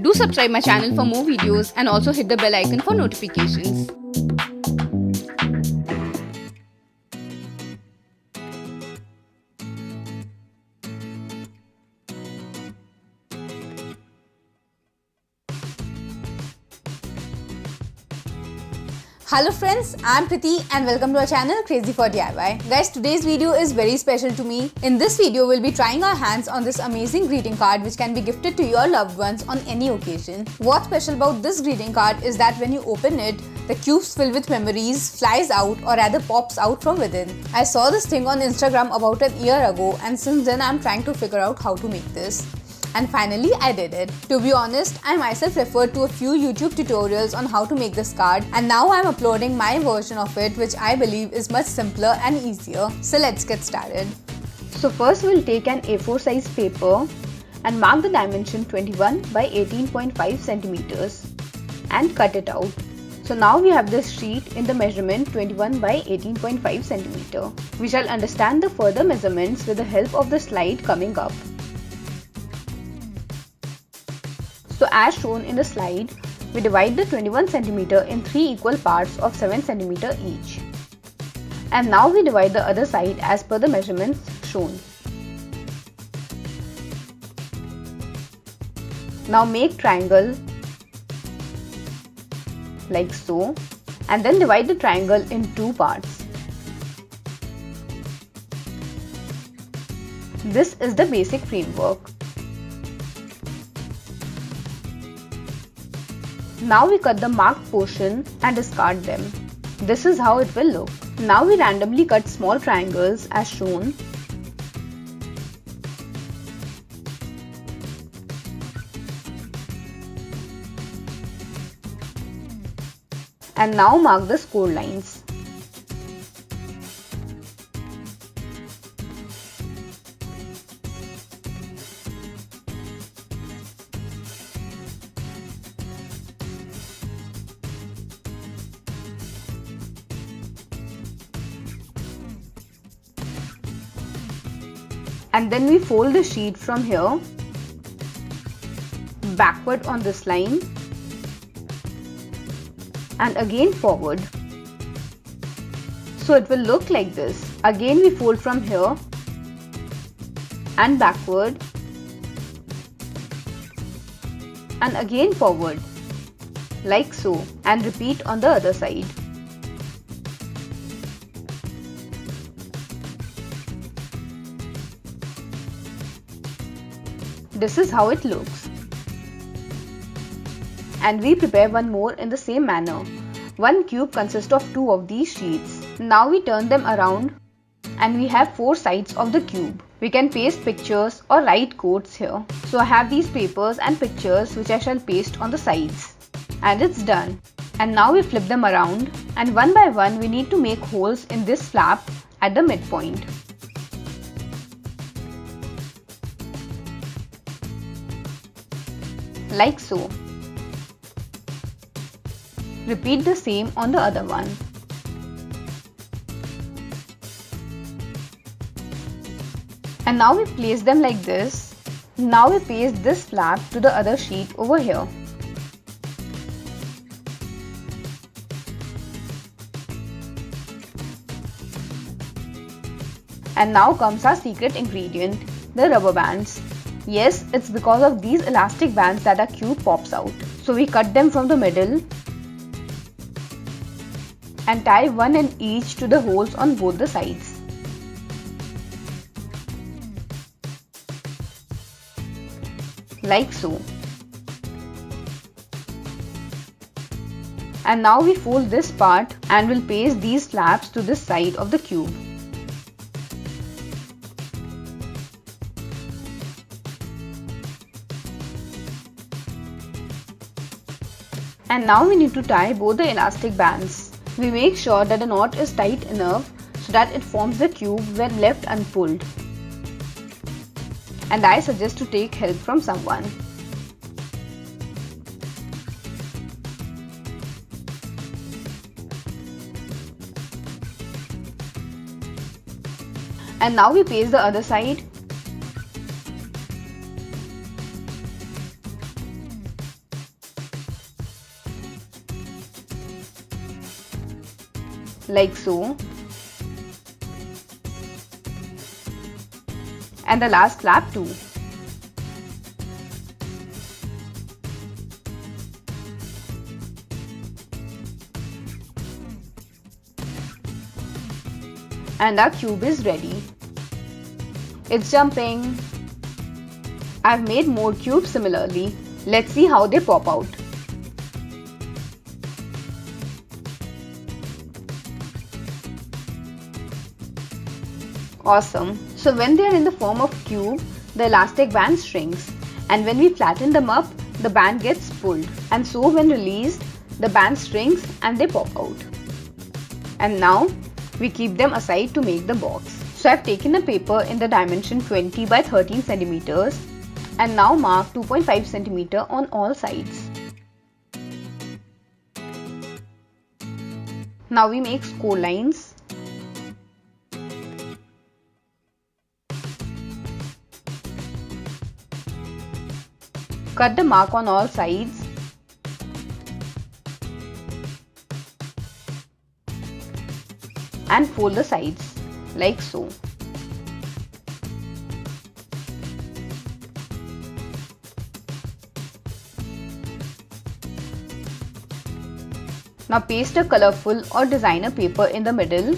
Do subscribe my channel for more videos and also hit the bell icon for notifications. Hello friends, I'm Kriti and welcome to our channel Krazzy for DIY. Guys, today's video is very special to me. In this video, we'll be trying our hands on this amazing greeting card which can be gifted to your loved ones on any occasion. What's special about this greeting card is that when you open it, the cubes filled with memories flies out or rather pops out from within. I saw this thing on Instagram about an year ago and since then I'm trying to figure out how to make this. And finally, I did it. To be honest, I myself referred to a few YouTube tutorials on how to make this card and now I'm uploading my version of it which I believe is much simpler and easier. So let's get started. So first we'll take an A4 size paper and mark the dimension 21 by 18.5 centimeters and cut it out. So now we have this sheet in the measurement 21 by 18.5 centimeter. We shall understand the further measurements with the help of the slide coming up. So as shown in the slide, we divide the 21 cm in 3 equal parts of 7 cm each. And now we divide the other side as per the measurements shown. Now make triangle like so and then divide the triangle in 2 parts. This is the basic framework. Now we cut the marked portion and discard them. This is how it will look. Now we randomly cut small triangles as shown. And now mark the score lines. And then we fold the sheet from here backward on this line and again forward. So it will look like this. Again we fold from here and backward and again forward like so and repeat on the other side. This is how it looks. And we prepare one more in the same manner. One cube consists of 2 of these sheets. Now we turn them around and we have 4 sides of the cube. We can paste pictures or write quotes here. So I have these papers and pictures which I shall paste on the sides. And it's done. And now we flip them around and one by one we need to make holes in this flap at the midpoint. Like so. Repeat the same on the other one. And now we place them like this. Now we paste this flap to the other sheet over here. And now comes our secret ingredient, the rubber bands. Yes, it's because of these elastic bands that our cube pops out. So we cut them from the middle and tie one in each to the holes on both the sides. Like so. And now we fold this part and will paste these flaps to this side of the cube. And now we need to tie both the elastic bands. We make sure that the knot is tight enough so that it forms the cube when left unpulled. And I suggest to take help from someone. And now we paste the other side. like so. And the last flap too. And our cube is ready. It's jumping. I've made more cubes similarly. Let's see how they pop out. Awesome. So when they are in the form of cube, the elastic band shrinks, and when we flatten them up, the band gets pulled, and so when released, the band shrinks and they pop out. And now we keep them aside to make the box. So I've taken a paper in the dimension 20 by 13 centimeters and now mark 2.5 centimeter on all sides. Now we make score lines. Cut the mark on all sides. And fold the sides like so. Now paste a colorful or designer paper in the middle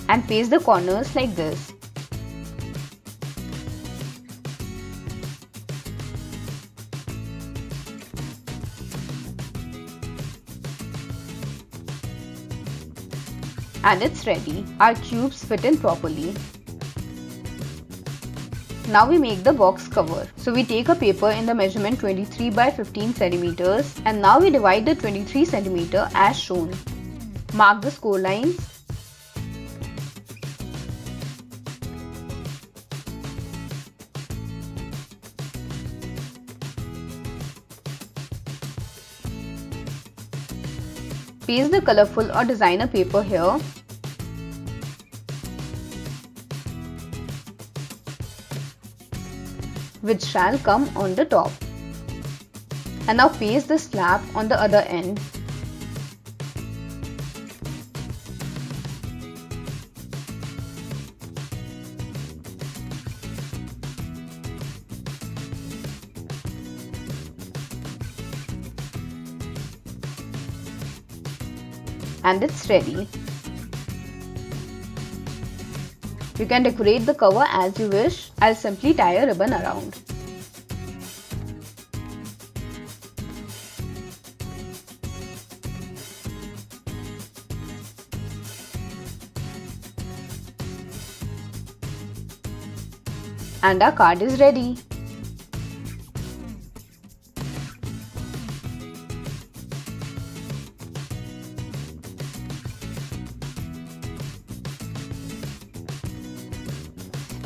and paste the corners like this. And it's ready. Our cubes fit in properly. Now we make the box cover. So we take a paper in the measurement 23 by 15 centimeters and now we divide the 23 centimeter as shown. Mark the score lines. Paste the colorful or designer paper here. Which shall come on the top. And now paste this flap on the other end. And it's ready. You can decorate the cover as you wish. I'll simply tie a ribbon around. And our card is ready.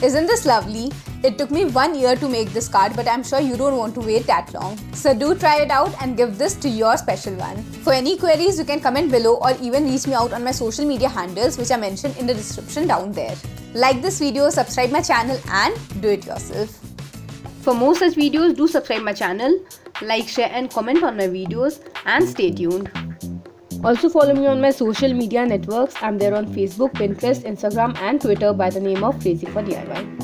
Isn't this lovely? It took me 1 year to make this card, but I'm sure you don't want to wait that long. So do try it out and give this to your special one. For any queries, you can comment below or even reach me out on my social media handles which are mentioned in the description down there. Like this video, subscribe my channel and do it yourself. For more such videos, do subscribe my channel, like, share and comment on my videos and stay tuned. Also follow me on my social media networks. I'm there on Facebook, Pinterest, Instagram and Twitter by the name of Krazzy for DIY.